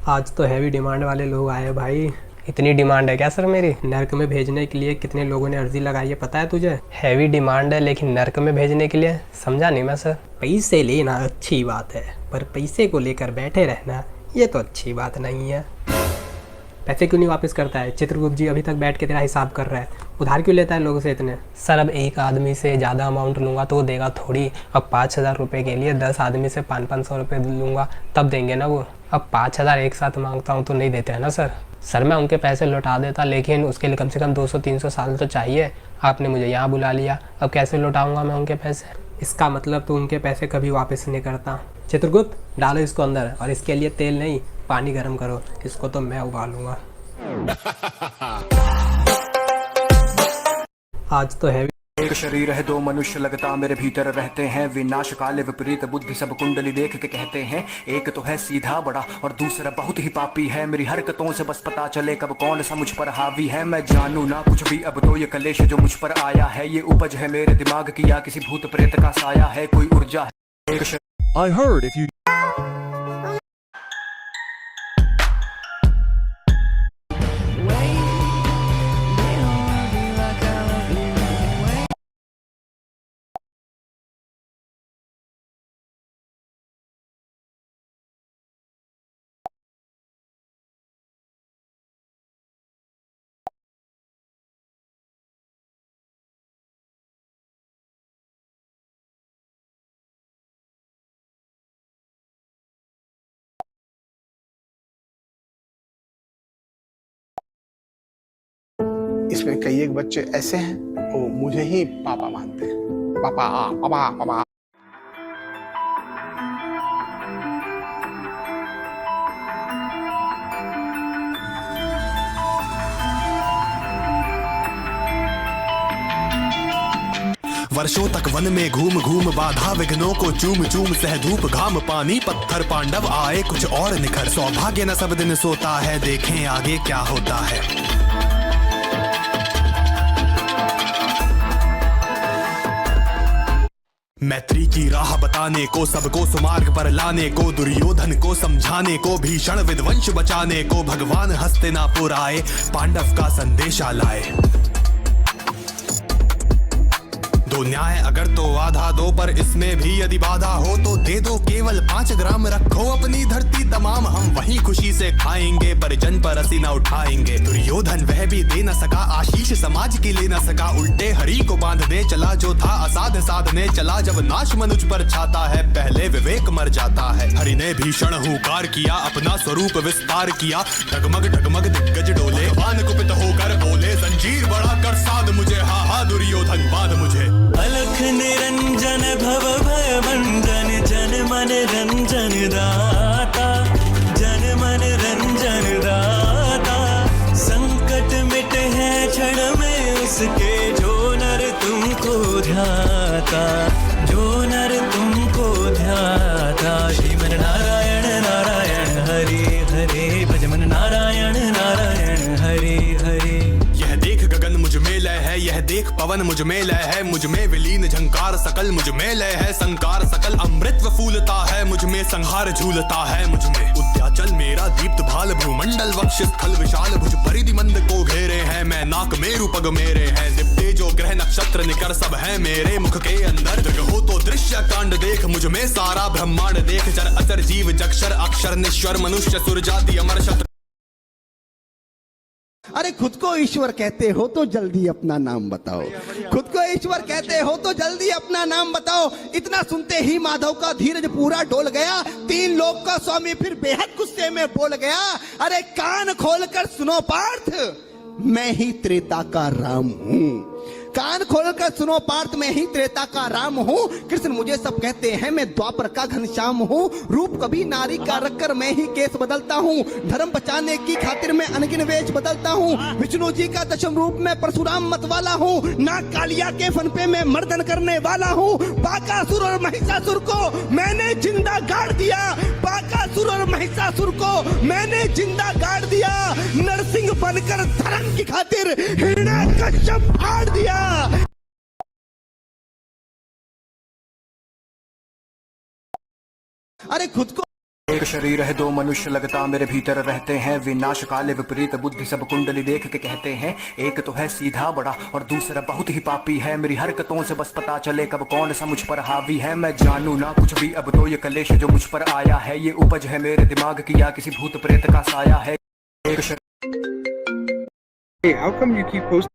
आज तो heavy demand वाले लोग आए भाई। इतनी डिमांड है क्या सर मेरी? नर्क में भेजने के लिए कितने लोगों ने अर्जी लगाई है पता है तुझे? हैवी डिमांड है लेकिन नर्क में भेजने के लिए समझा नहीं मैं सर। पैसे लेना अच्छी बात है पर पैसे को लेकर बैठे रहना ये तो अच्छी बात नहीं है। पैसे क्यों नहीं वापस करता है? चित्रगुप्त जी अभी तक बैठ के तेरा हिसाब कर रहा है। उधार क्यों लेता है लोगों से इतने? सर अब एक आदमी से ज़्यादा अमाउंट लूँगा तो वो देगा थोड़ी। अब 5,000 रुपये के लिए 10 आदमी से 500-500 रुपये लूँगा तब देंगे ना वो। अब 5,000 एक साथ मांगता हूँ तो नहीं देते हैं ना सर। सर मैं उनके पैसे लौटा देता लेकिन उसके लिए कम से कम 200-300 साल तो चाहिए। आपने मुझे यहाँ बुला लिया, अब कैसे लौटाऊँगा मैं उनके पैसे? इसका मतलब तो उनके पैसे कभी वापस नहीं करता। चित्रगुप्त डालो इसको अंदर और इसके लिए तेल नहीं पानी गर्म करो, इसको तो मैं उबालूंगा। आज तो है। एक शरीर है दो मनुष्य लगता मेरे भीतर रहते हैं, विनाश काले विपरीत बुद्धि सब कुंडली देख के कहते हैं। एक तो है सीधा बड़ा और दूसरा बहुत ही पापी है, मेरी हरकतों से बस पता चले कब कौन सा मुझ पर हावी है। मैं जानू ना कुछ भी अब तो ये कलेश जो मुझ पर आया है ये उपज है मेरे दिमाग की या किसी भूत प्रेत का साया है, कोई ऊर्जा है। एक I heard if you इसमें कई एक बच्चे ऐसे हैं वो मुझे ही पापा मानते हैं। पापा पापा पापा। वर्षों तक वन में घूम घूम बाधा विघ्नों को चूम चूम सह धूप घाम पानी पत्थर पांडव आए कुछ और निखर। सौभाग्य न सब दिन सोता है, देखें आगे क्या होता है। मैत्री की राह बताने को सबको सुमार्ग पर लाने को, दुर्योधन को समझाने को, भीषण विध्वंस बचाने को, भगवान हस्तिनापुर आए पांडव का संदेशा लाए। दो न्याय अगर तो आधा दो पर इसमें भी यदि बाधा हो तो दे दो केवल 5 ग्राम रखो अपनी धरती तमाम, हम वहीं खुशी से खाएंगे परिजन पर हंसी न उठाएंगे। दुर्योधन वह भी दे न सका आशीष समाज की ले न सका, उल्टे हरि को बांध दे चला जो था असाध साधने चला। जब नाश मनुज पर छाता है पहले विवेक मर जाता है। हरि ने भीषण हुंकार किया अपना स्वरूप विस्तार किया, डगमग डगमग दिग्गज डोले बान कुपित होकर बोले जंजीर बढ़ा कर साध मुझे हा हा दुर्योधन बांध मुझे। अलख निरंजन भव भय भंजन जन मन रंजन दाता, जन मन रंजन दाता। संकट मिटे हैं क्षण में उसके जो नर तुमको ध्याता, जो नर तुमको ध्याता। श्रीमन नारायण नारायण हरे हरे, भजमन नारायण नारायण हरे हरे। यह देख गगन मुझ में लय है, यह देख पवन मुझ में लय है, मुझ में विलीन झंकार सकल मुझ में लय है संकार सकल। अमृत फूलता है मुझ में संहार झूलता है मुझ में। उद्याचल मेरा दीप्त भाल भूमंडल वक्ष स्थल विशाल भुज परिधि मंद को घेरे हैं। मैं नाक मेरु पग मेरे हैं, दिव्य जो ग्रह नक्षत्र निकर सब है मेरे मुख के अंदर। जग हो तो दृश्य कांड देख मुझ में सारा ब्रह्मांड देख। चर अचर जीव जक्षर अक्षर निश्वर मनुष्य सुर जाति अमर शत्र। अरे खुद को ईश्वर कहते हो तो जल्दी अपना नाम बताओ। खुद को ईश्वर कहते हो तो जल्दी अपना नाम बताओ। इतना सुनते ही माधव का धीरज पूरा डोल गया, 3 लोक का स्वामी फिर बेहद गुस्से में बोल गया। अरे कान खोलकर सुनो पार्थ, मैं ही त्रेता का राम हूँ। कान खोलकर सुनो पार्थ, मैं ही त्रेता का राम हूँ। कृष्ण मुझे सब कहते हैं, मैं द्वापर का घनश्याम हूँ। रूप कभी नारी का रखकर मैं ही केस बदलता हूँ। धर्म बचाने की खातिर मैं अनगिन वेश बदलता हूँ। विष्णु जी का दशम रूप में परशुराम मत वाला हूँ। नाग कालिया के फन पे मैं मर्दन करने वाला हूँ। बाकासुर और महिषासुर को मैंने जिंदा गाड़ दिया। बाकासुर और महिषासुर को मैंने जिंदा गाड़ दिया। नरसिंह बनकर धर्म की खातिर हिरण्याकश्यप फाड़ दिया। अरे खुद को एक शरीर है दो मनुष्य लगता मेरे भीतर रहते हैं विनाश काले विपरीत बुद्धि सब कुंडली देख के कहते हैं एक तो है सीधा बड़ा और दूसरा बहुत ही पापी है मेरी हरकतों से बस पता चले कब कौन सा मुझ पर हावी है मैं जानू ना कुछ भी अब तो ये कलेश जो मुझ पर आया है ये उपज है मेरे दिमाग की या किसी भूत प्रेत का साया है एक Hey, how come you keep posting?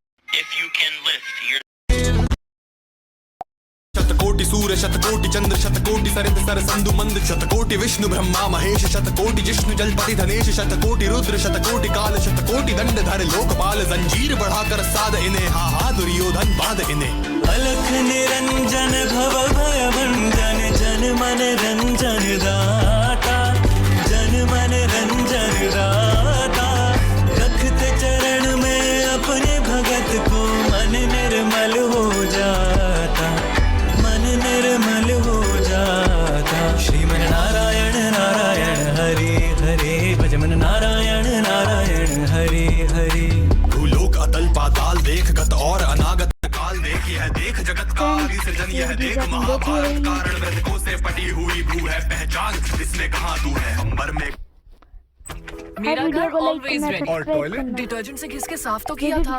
शतकोटि सूर्य शतकोटि चंद्र शतकोटि सरित सर संधु मंद शतकोटि विष्णु ब्रह्मा महेश शतकोटि जिष्णु जलपति धनेश शतकोटि रुद्र शतकोटि काल शतकोटि दंडधर लोकपाल जंजीर बढ़ाकर साध इन्हें हा दुर्योधन बांध इन्हें अलख निरंजन भव भय भंजन जन मन रंजन दाता जन मन रंजन दाता रखते चरण में अपने भगत को मन निर्मल हो जाता मन निर्मल हो जाता श्रीमन नारायण नारायण हरे हरे भजमन नारायण नारायण हरे हरे भूलोक अतल पाताल देख गत और अनागत काल देख यह देख जगत का आदि सृजन यह देख महाभारत कारण मृतकों से पटी हुई भू है पहचान इसमें कहाँ तू है अंबर में मेरा घर ऑलवेज रेडी और टॉयलेट डिटर्जेंट से घिस के साफ तो किया था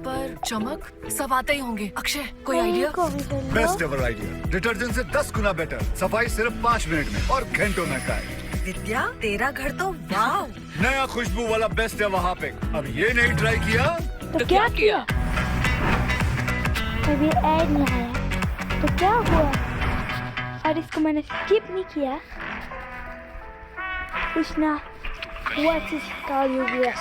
पर चमक सब आते ही होंगे अक्षय कोई idea best ever idea detergent से 10 गुना बेटर सफाई सिर्फ 5 मिनट में और घंटों में का विद्या तेरा घर तो वाव नया खुशबू वाला बेस्ट है वहाँ पे अब ये नहीं ट्राई किया तो क्या किया अभी ऐड नहीं आया तो क्या हुआ और इसको मैंने स्किप नहीं किया Krishna What is called you here?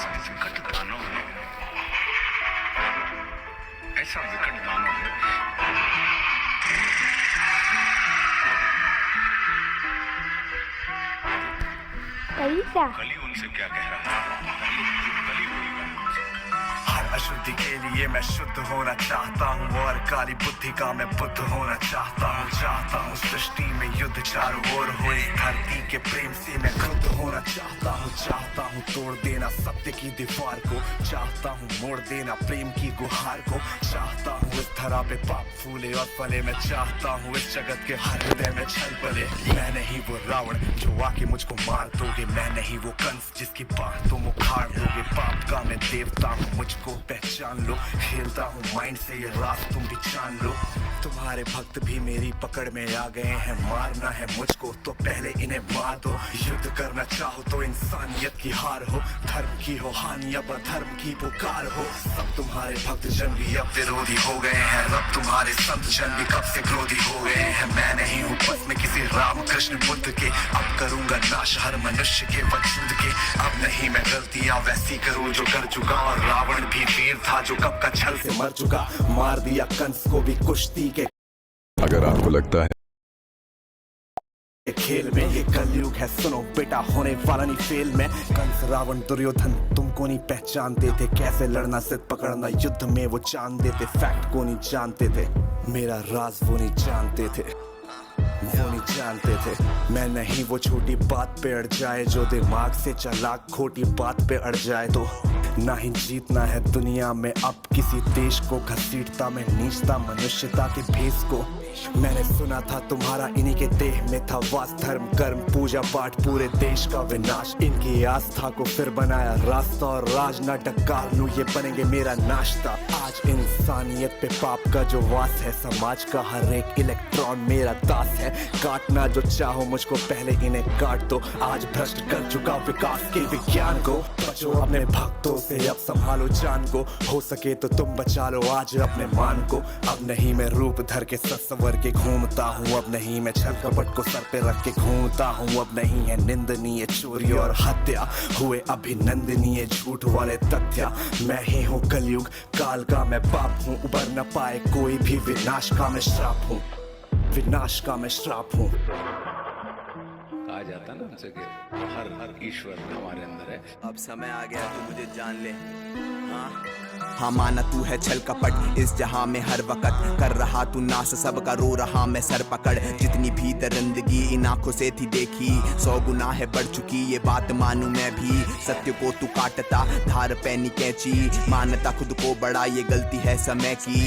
ऐसा विकट गानों में कैसा? कली उनसे क्या कह रहा है कली हुई हर अशुद्धि के लिए मैं शुद्ध होना चाहता हूँ और काली बुद्धि का मैं बुद्ध होना चाहता हूँ सृष्टि में युद्ध चारों ओर हो इस धरती के प्रेम से मैं खुद होना चाहता हूँ तोड़ देना सत्य की दीवार को चाहता हूँ मोड़ देना प्रेम की गुहार को चाहता हूँ इस धरा पे पाप फूले और फले मैं चाहता हूँ इस जगत के हर हृदय में छल पले मैं नहीं वो रावण जो आके मुझको मार दोगे मैं नहीं वो कंस जिसकी बात तुम उखाड़ दोगे पाप का मैं देवता हूँ मुझको पहचान लो खेलता हूँ माइंड से ये रात तुम भी जान लो तुम्हारे भक्त भी मेरी पकड़ में आ गए हैं मारना है मुझको तो पहले इन्हें मार दो युद्ध करना चाहो तो इंसानियत की हार हो धर्म की हो हानि अब अधर्म की पुकार हो सब तुम्हारे भक्त जन भी अब विरोधी हो गए हैं रब तुम्हारे संत जन भी कब से क्रोधी हो गए हैं मैं नहीं हूँ बस में किसी राम कृष्ण बुद्ध के अब करूंगा नाश हर मनुष्य के वजूद के अब नहीं मैं गलतियां वैसी करूँ जो कर चुका और रावण भी वीर था जो कब का छल से मर चुका मार दिया कंस को भी कुश्ती के अगर आपको लगता है खेल में ये कलयुग है सुनो बेटा होने वाला नहीं फेल में कंस रावण दुर्योधन तुमको नहीं पहचानते थे कैसे लड़ना सिद्ध पकड़ना युद्ध में वो जानते थे फैक्ट को नहीं जानते थे मेरा राज वो नहीं जानते थे वो नहीं जानते थे मैं नहीं वो छोटी बात पे अड़ जाए जो दिमाग से चालाक खोटी बात पे अड़ जाए तो ना ही जीतना है दुनिया में अब किसी देश को घसीटता मैं नीचता मनुष्यता के भेष को मैंने सुना था तुम्हारा इन्हीं के देह में था वास धर्म कर्म पूजा पाठ पूरे देश का विनाश इनकी आस्था को फिर बनाया रास्ता और राज ना डकार लूं ये बनेंगे मेरा नाश्ता आज इंसानियत पे पाप का जो वास है समाज का हर एक इलेक्ट्रॉन मेरा दास है काटना जो चाहो मुझको पहले इन्हें काट दो आज भ्रष्ट कर चुका विकास के विज्ञान को बचो अपने भक्तों से अब संभालो जान को हो सके तो तुम बचा लो आज अपने मान को अब नहीं मैं रूप धर के सत्संवर के घूमता हूँ अब नहीं मैं छल कपट को सर पे रख के घूमता हूँ अब नहीं है निंदनीय चोरी और हत्या हुए अभिनंदनीय झूठ वाले तथ्य मैं ही हूँ कलयुग काल का मैं बाप हूँ उबर न पाए कोई भी विनाश का मैं श्राप हूँ विनाश का मैं श्राप हूँ कहा जाता ना हमसे कि हर ईश्वर हमारे अंदर है अब समय आ गया तू मुझे जान ले हाँ माना तू है छल कपट इस जहां में हर वक्त कर रहा तू नाश सबका रो रहा मैं सर पकड़ जितनी भी दरिंदगी इन आंखों से थी देखी 100 गुना है बढ़ चुकी ये बात मानू मैं भी सत्य को तू काटता धार पैनी कैंची मानता खुद को बड़ा ये गलती है समय की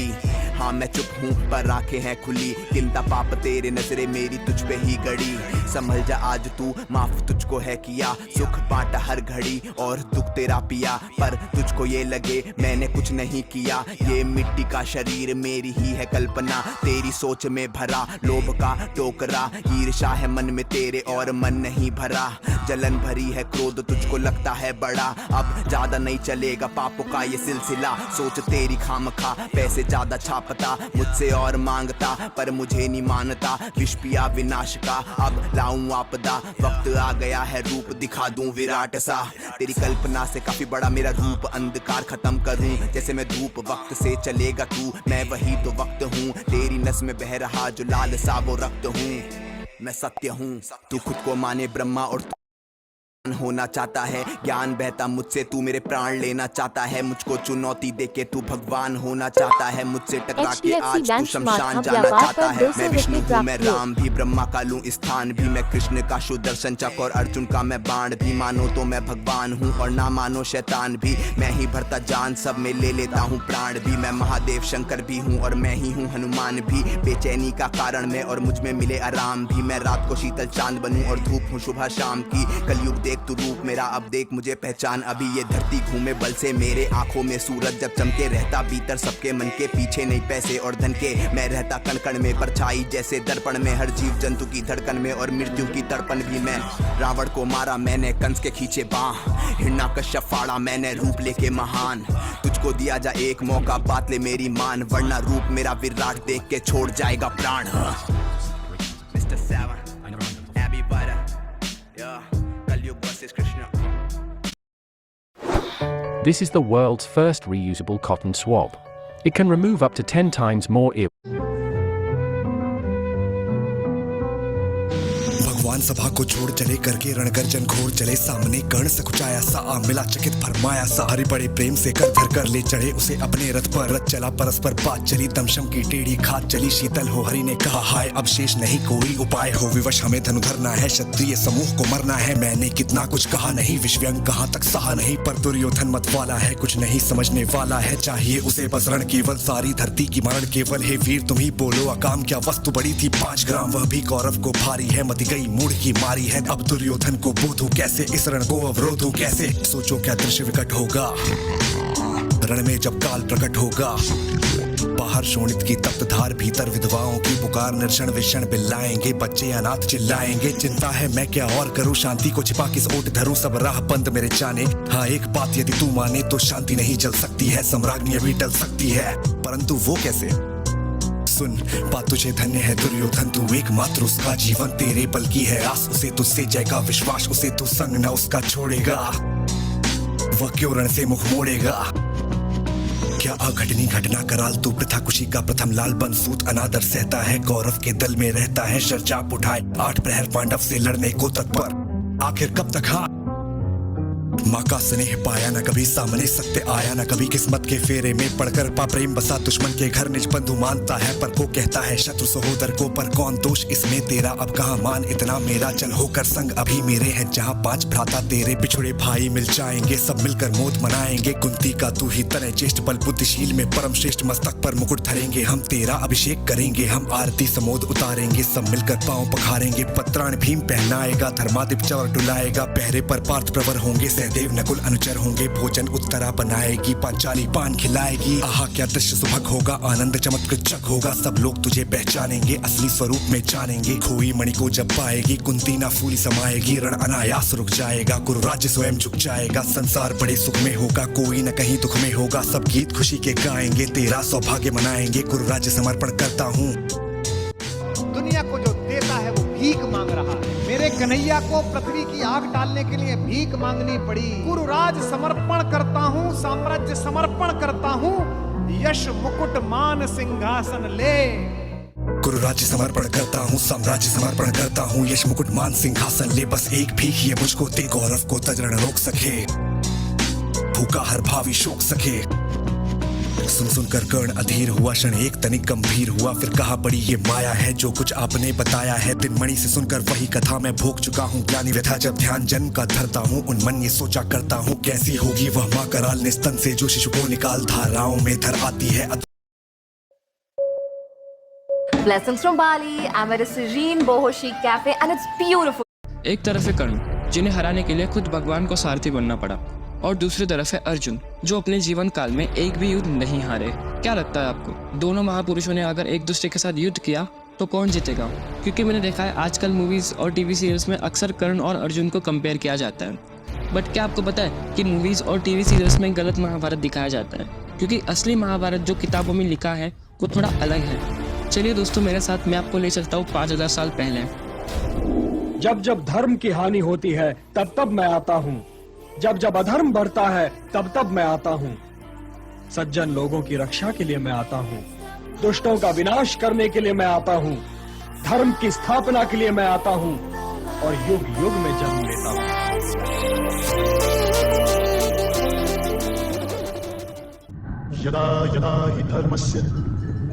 हाँ मैं चुप हूँ पर आंखें हैं खुली गिनता पाप तेरे नजरे मेरी तुझ पे ही गड़ी संभल जा आज तू, माफ तुझको है किया, सुख बांटा हर घड़ी और दुख तेरा पिया, पर तुझको ये लगे मैंने कुछ नहीं किया, ये मिट्टी का शरीर मेरी ही है कल्पना, तेरी सोच में भरा लोभ का टोकरा, ईर्ष्या है मन में तेरे और मन नहीं भरा, जलन भरी है क्रोध तुझको लगता है बड़ा, अब ज्यादा नहीं चलेगा पापों का ये सिलसिला, सोच तेरी खामखा पैसे ज्यादा छापता, मुझसे और मांगता पर मुझे नहीं मानता, विष पिया विनाश का अब लाऊं आपदा, वक्त आ गया है रूप दिखा दूं विराट सा, तेरी कल्पना से काफी बड़ा मेरा रूप, अंधकार खत्म करूं जैसे मैं धूप, वक्त से चलेगा तू मैं वही तो वक्त हूँ, तेरी नस में बह रहा जो लाल सा वो रक्त हूँ, मैं सत्य हूँ, तू खुद को माने ब्रह्मा और होना चाहता है, ज्ञान बहता मुझसे तू मेरे प्राण लेना चाहता है, मुझको चुनौती देके तू भगवान होना चाहता है, मुझसे टकरा के आज तू शमशान जाना चाहता है, मैं विष्णु हूँ मैं राम भी, ब्रह्मा का लूं स्थान भी, मैं कृष्ण का सुदर्शन चक्र और अर्जुन का मैं बाण भी, मानो तो मैं भगवान हूँ और ना मानो शैतान भी, मैं ही भरता जान सब में ले लेता हूँ प्राण भी, मैं महादेव शंकर भी हूँ और मैं ही हूँ हनुमान भी, बेचैनी का कारण मैं और मुझ में मिले आराम भी, मैं रात को शीतल चांद बनूं और धूप हूँ सुबह शाम की, कलयुग देख तू रूप मेरा अब देख मुझे पहचान, अभी ये धरती घूमे बल से, मेरे आंखों में सूरज जब चमके, रहता भीतर सबके मन के पीछे नहीं पैसे और धन के, मैं रहता कण कण में परछाई जैसे दर्पण में, हर जीव जंतु की धड़कन में और मृत्यु की तड़पन भी, मैं रावण को मारा मैंने कंस के खींचे बाह, हिरण्यकश्यप फाड़ा मैंने रूप लेके महान, तुझको दिया जा एक मौका बात ले मेरी मान, वरना रूप मेरा विराट देख के छोड़ जाएगा प्राण। मिस्टर सेवन एबी वाइडर कलयुग versus Krishna. This is the world's first reusable cotton swab. It can remove up to 10 times more ear. भगवान सभा को छोड़ चले करके रणगर्जन घोर चले, सामने कर्ण सकुचाया सा आ मिला चकित फरमाया सा, हरि बड़े प्रेम से कर धर कर ले चढ़े उसे अपने रथ पर, रथ चला परस्पर बात चली, दमशम की टेढ़ी खात चली, शीतल हो हरि ने कहा हाय अब शेष नहीं कोई उपाय हो विवश, हमें धनु धरना है क्षत्रिय समूह को मरना है, मैंने कितना कुछ कहा नहीं विश्वव्यंग कहाँ तक सहा नहीं, पर दुर्योधन मत वाला है कुछ नहीं समझने वाला है, चाहिए उसे बस रण केवल, सारी धरती की मरण केवल, हे वीर तुम ही बोलो अकाम क्या वस्तु बड़ी थी 5 ग्राम, वह भी कौरव को भारी है, मत गई मूड की मारी है, अब दुर्योधन को बोधूं कैसे, इस रण को अवरोधूं कैसे, सोचो क्या दृश्य विकट होगा रण में जब काल प्रकट होगा, बाहर शोणित की तप्त धार भीतर विधवाओं की पुकार, निर्षण विषण बिल्लाएंगे बच्चे अनाथ चिल्लाएंगे, चिंता है मैं क्या और करूं, शांति को छिपा किस ओट धरूं, सब राह बंद मेरे जाने, हाँ एक बात यदि तू माने तो शांति नहीं चल सकती है, सम्राज्ञी अभी टल सकती है परंतु वो कैसे, सुन बात तुझे धन्य है दुर्योधन, तू एकमात्र उसका जीवन तेरे बल की है आस, उसे तुझसे जाएगा विश्वास, उसे तू संग न उसका छोड़ेगा, वह क्यों रण से मुख मोड़ेगा, क्या अघटनी घटना कराल तू प्रथा खुशी का प्रथम लाल बनसूत अनादर सहता है, कौरव के दल में रहता है शरचाप उठाए, 8 प्रहर पांडव से लड़ने को तत्पर, आखिर कब तक हाँ माँ का स्नेह पाया न कभी, सामने सत्य आया न कभी, किस्मत के फेरे में पड़कर पा प्रेम बसा, दुश्मन के घर निज बंधु मानता है पर को कहता है शत्रु सहोदर को, पर कौन दोष इसमें तेरा अब कहाँ मान इतना मेरा, चल होकर संग अभी मेरे हैं जहाँ 5 भ्राता तेरे, बिछुड़े भाई मिल जाएंगे सब मिलकर मोद मनाएंगे, कुंती का तू ही तने ज्येष्ठ बल बुद्धिशील में परम श्रेष्ठ, मस्तक पर मुकुट धरेंगे हम, तेरा अभिषेक करेंगे हम, आरती समोद उतारेंगे सब मिलकर पांव पखारेंगे, पत्राण भीम पहनाएगा धर्मादिप चवर डुलाएगा, पहरे पर पार्थ प्रवर होंगे देव नकुल अनुचर होंगे, भोजन उत्तरा बनाएगी पांचाली पान खिलाएगी, आहा क्या दृश्य सुभग होगा, आनंद चमत्कृत होगा, सब लोग तुझे पहचानेंगे असली स्वरूप में जानेंगे, खोई मणि को जब पाएगी कुंती ना फूली समाएगी, रण अनायास रुक जाएगा गुरु राज्य स्वयं झुक जाएगा, संसार बड़े सुख में होगा कोई न कहीं दुख में होगा, सब गीत खुशी के गाएंगे तेरा सौभाग्य मनाएंगे, गुरु राज्य समर्पण करता हूँ। दुनिया को जो देता है वो भीख मांग रहा है, मेरे कन्हैया को पृथ्वी की आग डालने के लिए भीख मांगनी पड़ी, गुरु राज समर्पण करता हूँ, साम्राज्य समर्पण करता हूँ, यश मुकुट मान सिंहासन ले, गुरु राज्य समर्पण करता हूँ, साम्राज्य समर्पण करता हूँ, यश मुकुट मान सिंहासन ले, बस एक भीख ये मुझको दे, गौरव को तजरण रोक सके, भूखा हर भावी शोक सके, सुन सुन कर कर्ण अधीर हुआ, क्षण एक तनिक गंभीर हुआ, फिर कहा बड़ी ये माया है जो कुछ आपने बताया है, दिनमणि से सुनकर वही कथा मैं भोग चुका हूँ, ज्ञानी व्यथा जब ध्यान जन्म का धरता हूँ, उन्मन ये सोचा करता हूँ, कैसी होगी वह माँ कराल निस्तन से जो शिशु को निकाल धाराओं में धर आती है, Blessings from Bali. I'm at a serene boho chic cafe and it's beautiful. एक तरफ है कर्ण जिन्हें हराने के लिए खुद भगवान को सारथी बनना पड़ा, और दूसरी तरफ है अर्जुन जो अपने जीवन काल में एक भी युद्ध नहीं हारे। क्या लगता है आपको, दोनों महापुरुषों ने अगर एक दूसरे के साथ युद्ध किया तो कौन जीतेगा? क्योंकि मैंने देखा है आजकल मूवीज और टीवी सीरियल्स में अक्सर कर्ण और अर्जुन को कंपेयर किया जाता है, बट क्या आपको पता है कि मूवीज और टीवी सीरियल्स में गलत महाभारत दिखाया जाता है, क्योंकि असली महाभारत जो किताबों में लिखा है वो थोड़ा अलग है। चलिए दोस्तों, मेरे साथ मैं आपको ले चलता हूँ 5000 साल पहले। जब जब धर्म की हानि होती है तब तब मैं आता हूँ, जब जब अधर्म बढ़ता है तब तब मैं आता हूँ। सज्जन लोगों की रक्षा के लिए मैं आता हूँ, दुष्टों का विनाश करने के लिए मैं आता हूँ, धर्म की स्थापना के लिए मैं आता हूँ और युग युग में जन्म लेता हूँ। यदा यदा हि धर्मस्य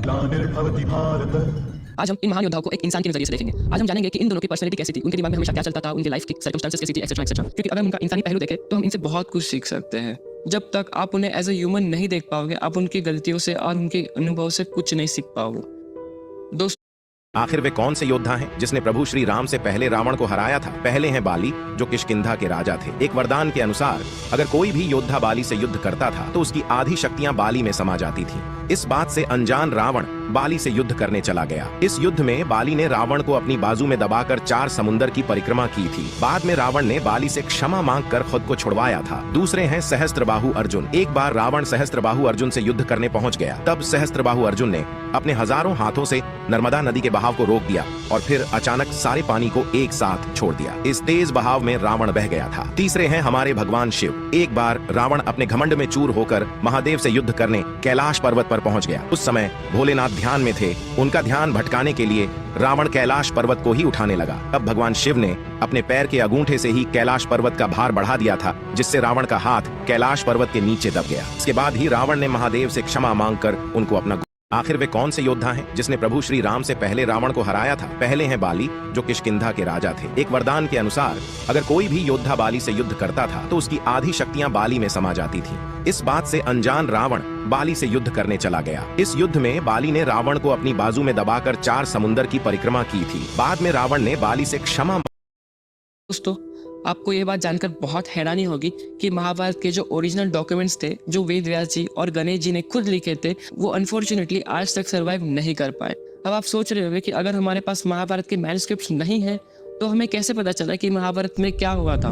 ग्लानिर्भवति भारत। आज हम इन महान योद्धाओं को एक इंसान के नजरिए से देखेंगे। आज हम जानेंगे कि इन दोनों की पर्सनैलिटी कैसी थी, उनके दिमाग में हमेशा क्या चलता था, उनकी लाइफ की सर्कमस्टेंसेस कैसी थी, एक्सेट्रा एक्सेट्रा। क्योंकि अगर उनका इंसानी पहलू देखें तो हम इनसे बहुत कुछ सीख सकते हैं। जब तक आप उन्हें एज ए ह्यूमन नहीं देख पाओगे, आप उनकी गलतियों से और उनके अनुभव से कुछ नहीं सीख पाओगे। दोस्तों, आखिर वे कौन से योद्धा हैं जिसने प्रभु श्री राम से पहले रावण को हराया था? पहले हैं बाली, जो किष्किंधा के राजा थे। एक वरदान के अनुसार अगर कोई भी योद्धा बाली से युद्ध करता था तो उसकी आधी शक्तियां बाली में समा जाती थी। इस बात से अनजान रावण बाली से युद्ध करने चला गया। इस युद्ध में बाली ने रावण को अपनी बाजू में दबाकर 4 समुंदर की परिक्रमा की थी। बाद में रावण ने बाली से क्षमा मांगकर खुद को छुड़वाया था। दूसरे हैं सहस्त्रबाहु अर्जुन। एक बार रावण सहस्त्रबाहु अर्जुन से युद्ध करने पहुंच गया। तब सहस्त्रबाहु अर्जुन ने अपने हजारों हाथों से नर्मदा नदी के बहाव को रोक दिया और फिर अचानक सारे पानी को एक साथ छोड़ दिया। इस तेज बहाव में रावण बह गया था। तीसरे हैं हमारे भगवान शिव। एक बार रावण अपने घमंड में चूर होकर महादेव से युद्ध करने कैलाश पर्वत पर पहुंच गया। उस समय भोलेनाथ ध्यान में थे। उनका ध्यान भटकाने के लिए रावण कैलाश पर्वत को ही उठाने लगा। तब भगवान शिव ने अपने पैर के अंगूठे से ही कैलाश पर्वत का भार बढ़ा दिया था, जिससे रावण का हाथ कैलाश पर्वत के नीचे दब गया। इसके बाद ही रावण ने महादेव से क्षमा मांगकर उनको अपना। आखिर वे कौन से योद्धा हैं जिसने प्रभु श्री राम से पहले रावण को हराया था? पहले हैं बाली, जो किष्किंधा के राजा थे। एक वरदान के अनुसार अगर कोई भी योद्धा बाली से युद्ध करता था तो उसकी आधी शक्तियां बाली में समा जाती थी। इस बात से अनजान रावण बाली से युद्ध करने चला गया। इस युद्ध में बाली ने रावण को अपनी बाजू में दबाकर 4 समुंदर की परिक्रमा की थी। बाद में रावण ने बाली से क्षमा। दोस्तों, आपको ये बात जानकर बहुत हैरानी होगी कि महाभारत के जो ओरिजिनल डॉक्यूमेंट्स थे, जो वेद व्यास जी और गणेश जी ने खुद लिखे थे, वो अनफॉर्चुनेटली आज तक सर्वाइव नहीं कर पाए। अब आप सोच रहे होंगे कि अगर हमारे पास महाभारत के मैन्युस्क्रिप्ट्स नहीं है तो हमें कैसे पता चला कि महाभारत में क्या हुआ था?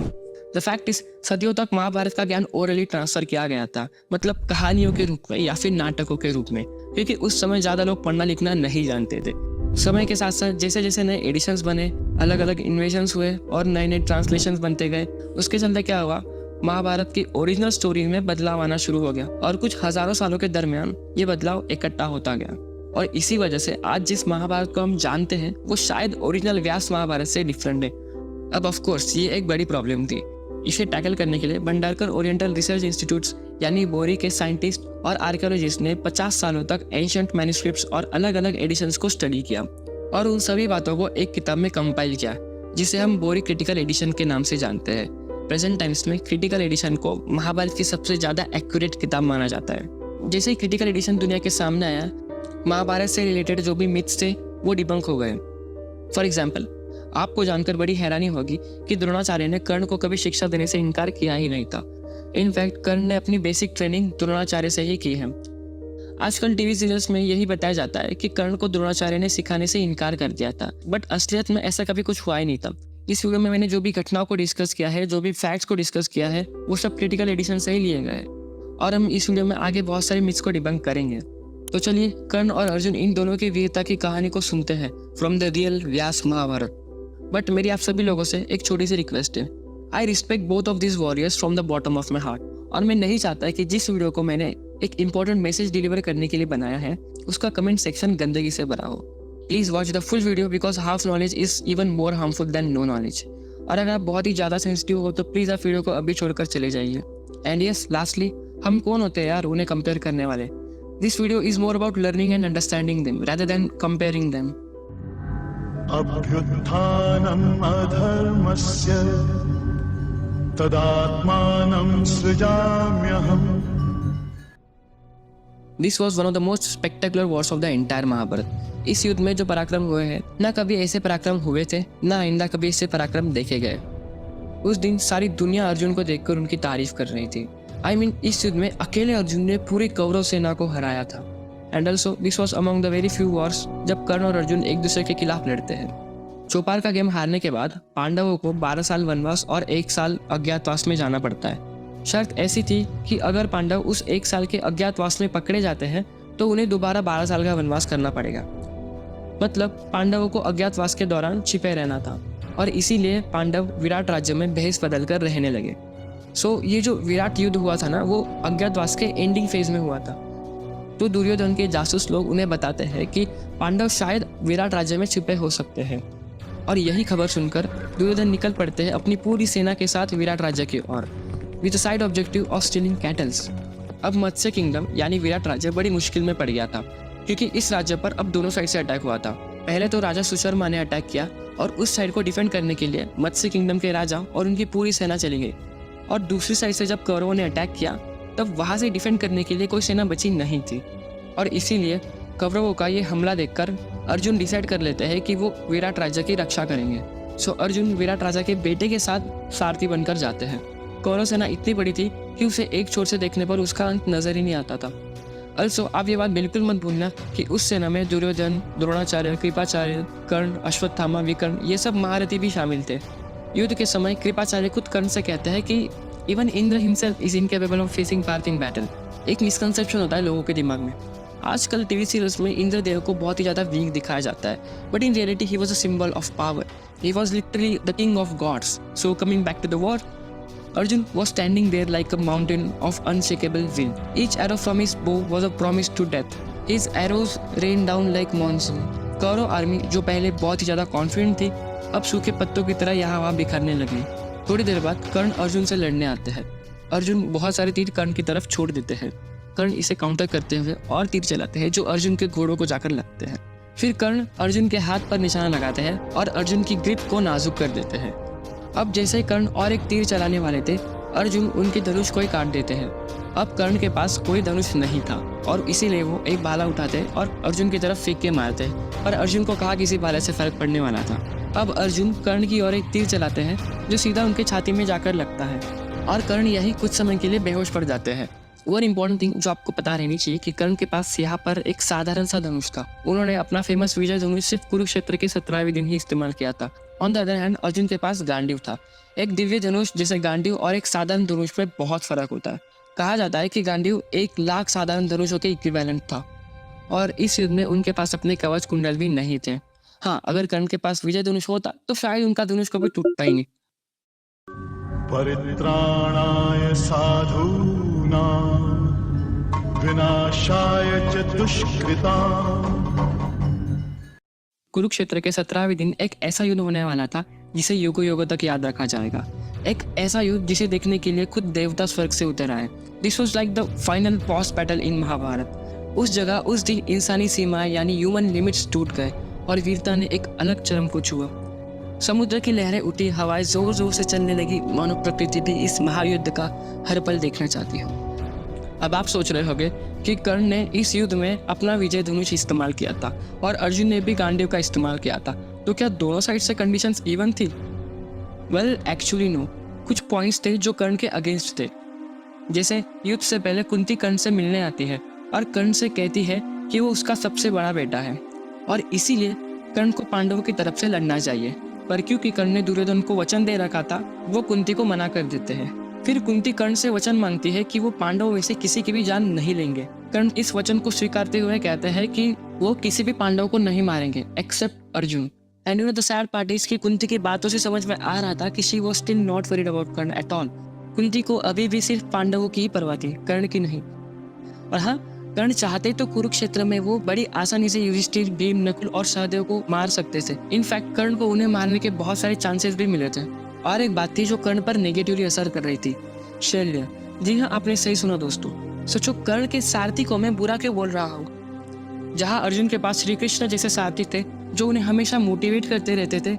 द फैक्ट इज, सदियों तक महाभारत का ज्ञान ओरली ट्रांसफर किया गया था, मतलब कहानियों के रूप में या फिर नाटकों के रूप में, क्योंकि उस समय ज्यादा लोग पढ़ना लिखना नहीं जानते थे। समय के साथ साथ जैसे जैसे नए एडिशंस बने, अलग अलग इन्वेशंस हुए और नए नए ट्रांसलेशंस बनते गए, उसके चलते क्या हुआ, महाभारत की ओरिजिनल स्टोरी में बदलाव आना शुरू हो गया और कुछ हजारों सालों के दरमियान ये बदलाव इकट्ठा होता गया। और इसी वजह से आज जिस महाभारत को हम जानते हैं वो शायद ओरिजिनल व्यास महाभारत से डिफरेंट है। अब ऑफ कोर्स ये एक बड़ी प्रॉब्लम थी। इसे टैकल करने के लिए भंडारकर ओरिएंटल रिसर्च इंस्टीट्यूट्स यानी बोरी के साइंटिस्ट और आर्कियोलॉजिस्ट ने 50 सालों तक एंशिएंट मैन्युस्क्रिप्ट्स और अलग अलग एडिशंस को स्टडी किया और उन सभी बातों को एक किताब में कंपाइल किया, जिसे हम बोरी क्रिटिकल एडिशन के नाम से जानते हैं। प्रेजेंट टाइम्स में क्रिटिकल एडिशन को महाभारत की सबसे ज़्यादा एक्यूरेट किताब माना जाता है। जैसे ही क्रिटिकल एडिशन दुनिया के सामने आया, महाभारत से रिलेटेड जो भी मिथ्स थे वो डिबंक हो गए। फॉर एग्जाम्पल, आपको जानकर बड़ी हैरानी होगी कि द्रोणाचार्य ने कर्ण को कभी शिक्षा देने से इनकार किया ही नहीं था। इनफैक्ट कर्ण ने अपनी बेसिक ट्रेनिंग द्रोणाचार्य से ही की है। आजकल टीवी सीरियल्स में यही बताया जाता है कि कर्ण को द्रोणाचार्य ने सिखाने से इनकार कर दिया था, बट असलियत में ऐसा कभी कुछ हुआ ही नहीं था। इस वीडियो में मैंने जो भी घटनाओं को डिस्कस किया है, जो भी फैक्ट्स को डिस्कस किया है, वो सब क्रिटिकल एडिशन से ही लिए गए और हम इस वीडियो में आगे बहुत सारे मिथ्स को डिबंक करेंगे। तो चलिए कर्ण और अर्जुन इन दोनों की वीरता की कहानी को सुनते हैं from the real Vyasa Mahabharata. But मेरी आप सभी लोगों से एक छोटी सी रिक्वेस्ट है। I respect both of this warriors from the bottom of my heart, और मैं नहीं चाहता कि जिस वीडियो को मैंने एक इंपॉर्टेंट मैसेज डिलीवर करने के लिए बनाया है उसका कमेंट सेक्शन गंदगी से भरा हो। Please watch the full video because half knowledge is even more harmful than no knowledge. और अगर आप बहुत ही ज़्यादा सेंसिटिव हो तो प्लीज़ आप वीडियो को अभी छोड़कर चले जाइए। एंड यस, लास्टली, हम कौन होते हैं यार उन्हें कंपेयर करने वाले? This video is more about learning and understanding them rather than comparing them. अभ्युत्थानम् अधर्मस्य तदात्मानं सृजाम्यहम्। This was one of the most spectacular wars of the entire Mahabharata. इस युद्ध में जो पराक्रम हुए हैं, न कभी ऐसे पराक्रम हुए थे, न आइंदा कभी ऐसे पराक्रम देखे गए। उस दिन सारी दुनिया अर्जुन को देखकर उनकी तारीफ कर रही थी। इस युद्ध में अकेले अर्जुन ने पूरी कौरव सेना को हराया था। And also this was among the very few Wars जब कर्ण और अर्जुन एक दूसरे के खिलाफ लड़ते हैं। चौपाल का गेम हारने के बाद पांडवों को 12 साल वनवास और 1 साल अज्ञातवास में जाना पड़ता है। शर्त ऐसी थी कि अगर पांडव उस 1 साल के अज्ञातवास में पकड़े जाते हैं तो उन्हें दोबारा 12 साल का वनवास करना पड़ेगा। मतलब पांडवों को अज्ञातवास के दौरान छिपे रहना था और इसीलिए पांडव विराट राज्य में भेष बदल कर रहने लगे। सो ये जो विराट युद्ध हुआ था ना, वो अज्ञातवास के एंडिंग फेज में हुआ था। तो दुर्योधन के जासूस लोग उन्हें बताते हैं कि पांडव शायद विराट राज्य में छिपे हो सकते हैं और यही खबर सुनकर दुर्योधन निकल पड़ते हैं अपनी पूरी सेना के साथ विराट राज्य की ओर with side objective of stealing cattles. अब मत्स्य किंगडम यानी विराट राज्य बड़ी मुश्किल में पड़ गया था क्योंकि इस राज्य पर अब दोनों साइड से अटैक हुआ था। पहले तो राजा सुशर्मा ने अटैक किया और उस साइड को डिफेंड करने के लिए मत्स्य किंगडम के राजा और उनकी पूरी सेना चली गई। और दूसरी साइड से जब कौरवों ने अटैक किया तब वहां से डिफेंड करने के लिए कोई सेना बची नहीं थी और इसीलिए कौरवों का ये हमला देखकर अर्जुन डिसाइड कर लेते हैं कि वो विराट राज्य की रक्षा करेंगे। सो अर्जुन विराट राजा के बेटे के साथ सारथी बनकर जाते हैं। कौरव सेना इतनी बड़ी थी कि उसे एक छोर से देखने पर उसका अंत नजर ही नहीं आता था। अल्सो आप ये बात बिल्कुल मत भूलना कि उस सेना में दुर्योधन, द्रोणाचार्य, कृपाचार्य, कर्ण, अश्वत्थामा, विकर्ण ये सब महारथी भी शामिल थे। युद्ध के समय कृपाचार्य खुद कर्ण से कहते हैं कि even Indra himself is incapable of facing Partha in battle. एक मिसकंसेप्शन होता है लोगों के दिमाग में। आजकल टीवी सीरियल्स में इंद्रदेव को बहुत ही ज़्यादा वीक दिखाया जाता है, but in reality he was a symbol of power. He was literally the king of gods. So coming back to the war, Arjun was standing there like a mountain of unshakable will. Each arrow from his bow was a promise to death. His arrows rained down like monsoon. Kaurava army जो पहले बहुत ही ज़्यादा confident थी, अब सूखे पत्तों की तरह यहाँ वहाँ बिखरने लगी। थोड़ी देर बाद कर्ण अर्जुन से लड़ने आते हैं। अर्जुन बहुत सारे तीर कर्ण की तरफ छोड़ देते हैं। कर्ण इसे काउंटर करते हुए और तीर चलाते हैं जो अर्जुन के घोड़ों को जाकर लगते हैं। फिर कर्ण अर्जुन के हाथ पर निशाना लगाते हैं और अर्जुन की ग्रिप को नाजुक कर देते हैं। अब जैसे कर्ण और एक तीर चलाने वाले थे, अर्जुन उनके धनुष को ही काट देते हैं। अब कर्ण के पास कोई धनुष नहीं था और इसीलिए वो एक भाला उठाते और अर्जुन की तरफ फेंक के मारते, पर अर्जुन को कहा किसी भाले से फर्क पड़ने वाला था। अब अर्जुन कर्ण की ओर एक तीर चलाते हैं जो सीधा उनके छाती में जाकर लगता है और कर्ण यही कुछ समय के लिए बेहोश पड़ जाते हैं। वन इम्पॉर्टेंट थिंग जो आपको पता रहनी चाहिए कि कर्ण के पास यहाँ पर एक साधारण सा धनुष था। उन्होंने अपना फेमस विजय धनुष सिर्फ कुरुक्षेत्र के 17वें दिन ही इस्तेमाल किया था। On the other hand Arjun के पास गांडीव था, एक दिव्य धनुष जैसे गांडीव और एक साधारण धनुष में बहुत फर्क होता है। कहा जाता है कि गांडीव 1,00,000 साधारण धनुषों के इक्विवेलेंट था और इस युद्ध में उनके पास अपने कवच कुंडल भी नहीं थे। हाँ, अगर कर्ण के पास विजय धनुष होता तो शायद उनका धनुष कभी टूटता ही नहीं। परित्राणाय साधूनां विनाशाय च दुष्कृतां। कुरुक्षेत्र के 17वें दिन एक ऐसा युद्ध होने वाला था जिसे युगों युगों तक याद रखा जाएगा। एक ऐसा युद्ध जिसे देखने के लिए खुद देवता स्वर्ग से उतर आए। This was like the final boss battle in Mahabharata. उस जगह उस दिन इंसानी सीमाएं यानी ह्यूमन लिमिट्स टूट गए और वीरता ने एक अलग चरम को छुआ। समुद्र की लहरें उठी, हवाएं जोर जोर से चलने लगी, मानो प्रकृति भी इस महायुद्ध का हर पल देखना चाहती हो। अब आप सोच रहे होंगे कि कर्ण ने इस युद्ध में अपना विजय धनुष इस्तेमाल किया था और अर्जुन ने भी गांडीव का इस्तेमाल किया था, तो क्या दोनों साइड से कंडीशंस इवन थी? Well actually no. कुछ पॉइंट्स थे जो कर्ण के अगेंस्ट थे। जैसे युद्ध से पहले कुंती कर्ण से मिलने आती है और कर्ण से कहती है कि वो उसका सबसे बड़ा बेटा है और इसीलिए कर्ण को पांडवों की तरफ से लड़ना चाहिए, पर क्योंकि कर्ण ने दुर्योधन को वचन दे रखा था, वो कुंती को मना कर देते हैं। फिर कुंती कर्ण से वचन मांगती है कि वो पांडवों में से किसी की भी जान नहीं लेंगे। कर्ण इस वचन को स्वीकारते हुए कहते हैं कि वो किसी भी पांडव को नहीं मारेंगे except Arjun. And you know the sad part is कि कुंती की बातों से समझ में आ रहा था कि she was still not worried about Karna at all. Kunti को अभी भी सिर्फ पांडवों की ही परवाह थी, कर्ण की नहीं। और हाँ, कर्ण चाहते तो कुरुक्षेत्र में वो बड़ी आसानी से युधिष्ठिर, भीम, नकुल और सहदेव को मार सकते थे। इनफैक्ट कर्ण को उन्हें मारने के बहुत सारे चांसेस भी मिले थे। और एक बात थी जो कर्ण पर नेगेटिवली असर कर रही थी, शल्य। जी हाँ, आपने सही सुना दोस्तों। सोचो, कर्ण के सारथी को मैं बुरा क्यों बोल रहा हूँ? जहाँ अर्जुन के पास श्री कृष्ण जैसे सारथी थे जो उन्हें हमेशा मोटिवेट करते रहते थे,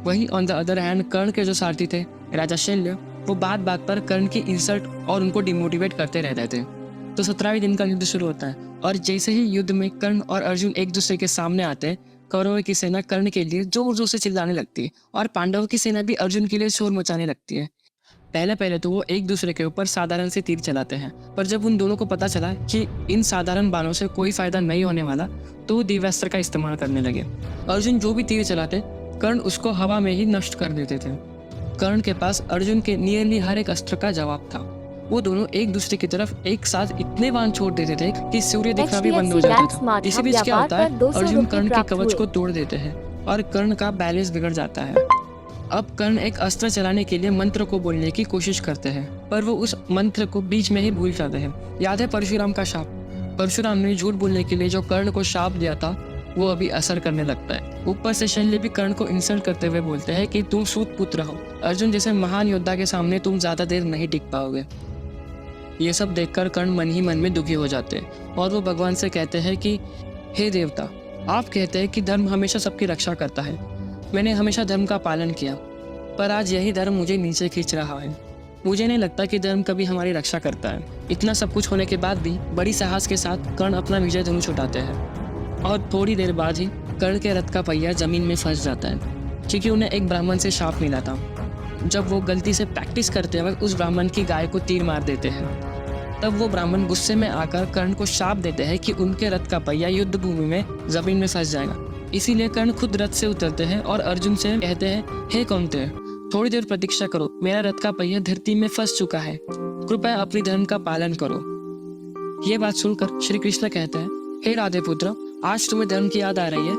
वहीं ऑन द अदर हैंड कर्ण के जो सारथी थे राजा शल्य, वो बात बात पर कर्ण की इंसल्ट और उनको डिमोटिवेट करते रहते थे। तो 17वें दिन का युद्ध शुरू होता है और जैसे ही युद्ध में कर्ण और अर्जुन एक दूसरे के सामने आते हैं, कौरवों की सेना कर्ण के लिए जोर जोर से चिल्लाने लगती है और पांडवों की सेना भी अर्जुन के लिए शोर मचाने लगती है। पहले तो वो एक दूसरे के ऊपर साधारण से तीर चलाते हैं, पर जब उन दोनों को पता चला कि इन साधारण बाणों से कोई फायदा नहीं होने वाला तो वो दिव्यास्त्र का इस्तेमाल करने लगे। अर्जुन जो भी तीर चलाते कर्ण उसको हवा में ही नष्ट कर देते थे। कर्ण के पास अर्जुन के नियरली हर एक अस्त्र का जवाब था। वो दोनों एक दूसरे की तरफ एक साथ इतने बाण छोड़ देते थे कि सूर्य दिखना भी बंद हो जाता था। इसी बीच क्या होता है, अर्जुन कर्ण के कवच को तोड़ देते हैं और कर्ण का बैलेंस बिगड़ जाता है। अब कर्ण एक अस्त्र चलाने के लिए मंत्र को बोलने की कोशिश करते हैं, पर वो उस मंत्र को बीच में ही भूल जाते हैं। याद है परशुराम का शाप? परशुराम ने झूठ बोलने के लिए जो कर्ण को शाप दिया था वो अभी असर करने लगता है। ऊपर से शल्य भी कर्ण को इंसल्ट करते हुए बोलते हैं कि तुम सूत पुत्र हो, अर्जुन जैसे महान योद्धा के सामने तुम ज्यादा देर नहीं टिक पाओगे। ये सब देखकर कर्ण मन ही मन में दुखी हो जाते हैं और वो भगवान से कहते हैं कि हे देवता, आप कहते हैं कि धर्म हमेशा सबकी रक्षा करता है। मैंने हमेशा धर्म का पालन किया, पर आज यही धर्म मुझे नीचे खींच रहा है। मुझे नहीं लगता कि धर्म कभी हमारी रक्षा करता है। इतना सब कुछ होने के बाद भी बड़ी साहस के साथ कर्ण अपना विजय धनुष उठाते हैं और थोड़ी देर बाद ही कर्ण के रथ का पहिया जमीन में फंस जाता है, क्योंकि उन्हें एक ब्राह्मण से शाप मिला था। जब वो गलती से प्रैक्टिस करते वक्त उस ब्राह्मण की गाय को तीर मार देते हैं, तब वो ब्राह्मण गुस्से में आकर कर्ण को शाप देते हैं कि उनके रथ का पहिया युद्ध भूमि में जमीन में फंस जाएगा। इसीलिए कर्ण खुद रथ से उतरते हैं और अर्जुन से कहते हैं, हे कौन्तेय, थोड़ी देर प्रतीक्षा करो, मेरा रथ का पहिया धरती में फंस चुका है, कृपया अपनी धर्म का पालन करो। ये बात सुनकर श्री कृष्ण कहते हैं, हे राधे पुत्र, आज तुम्हें धर्म की याद आ रही है?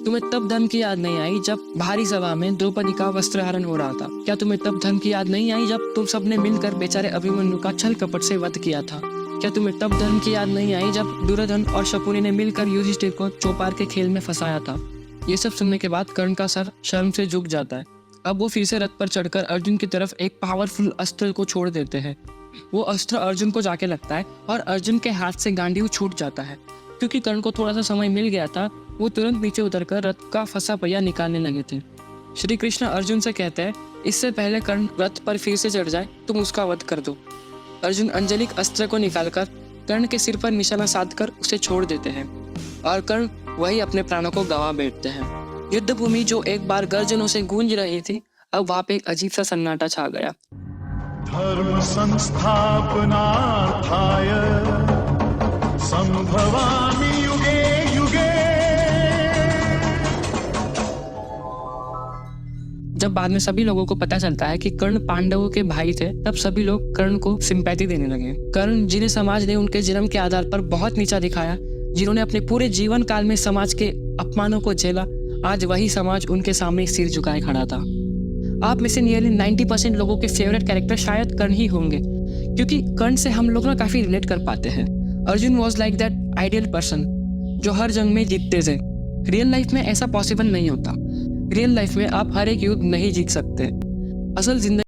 तुम्हें तब धर्म की याद नहीं आई जब भारी सभा में द्रौपदी का वस्त्रहरण हो रहा था? क्या तुम्हें तब धर्म की याद नहीं आई जब तुम सबने मिलकर बेचारे अभिमन्यु का छल कपट से वध किया था? क्या तुम्हें तब धर्म की याद नहीं आई जब दुर्योधन और शकुनी ने मिलकर युधिष्ठिर को चौपार के खेल में फंसाया था? ये सब सुनने के बाद कर्ण का सर शर्म से झुक जाता है। अब वो फिर से रथ पर चढ़कर अर्जुन की तरफ एक पावरफुल अस्त्र को छोड़ देते हैं। वो अस्त्र अर्जुन को जाके लगता है और अर्जुन के हाथ से गांडीव छूट जाता है। क्योंकि कर्ण को थोड़ा सा समय मिल गया था, वो तुरंत नीचे उतरकर रथ का फंसा पहिया निकालने लगे थे। श्री कृष्ण अर्जुन से कहते हैं, इससे पहले कर्ण रथ पर फिर से चढ़ जाए तुम उसका वध कर दो। अर्जुन अंजलिक अस्त्र को निकालकर कर्ण के सिर पर निशाना साधकर उसे छोड़ देते हैं और कर्ण वही अपने प्राणों को गंवा बैठते हैं। युद्ध भूमि जो एक बार गर्जनों से गूंज रही थी, अब वहां पे एक अजीब सा सन्नाटा छा गया। धर्म संस्थापनार्थाय संभवामि युगे युगे। जब बाद में सभी लोगों को पता चलता है कि कर्ण पांडवों के भाई थे, तब सभी लोग कर्ण को सिंपैथी देने लगे। कर्ण, जिन्हें समाज ने उनके जन्म के आधार पर बहुत नीचा दिखाया, जिन्होंने अपने पूरे जीवन काल में समाज के अपमानों को झेला, आज वही समाज उनके सामने सिर झुकाए खड़ा था। आप में से नियरली 90% लोगों के फेवरेट कैरेक्टर शायद कर्ण ही होंगे, क्योंकि कर्ण से हम लोग ना काफी रिलेट कर पाते हैं। Arjun was like that ideal person जो हर जंग में जीतते थे। रियल लाइफ में ऐसा पॉसिबल नहीं होता। रियल लाइफ में आप हर एक युद्ध नहीं जीत सकते। असल जिंदगी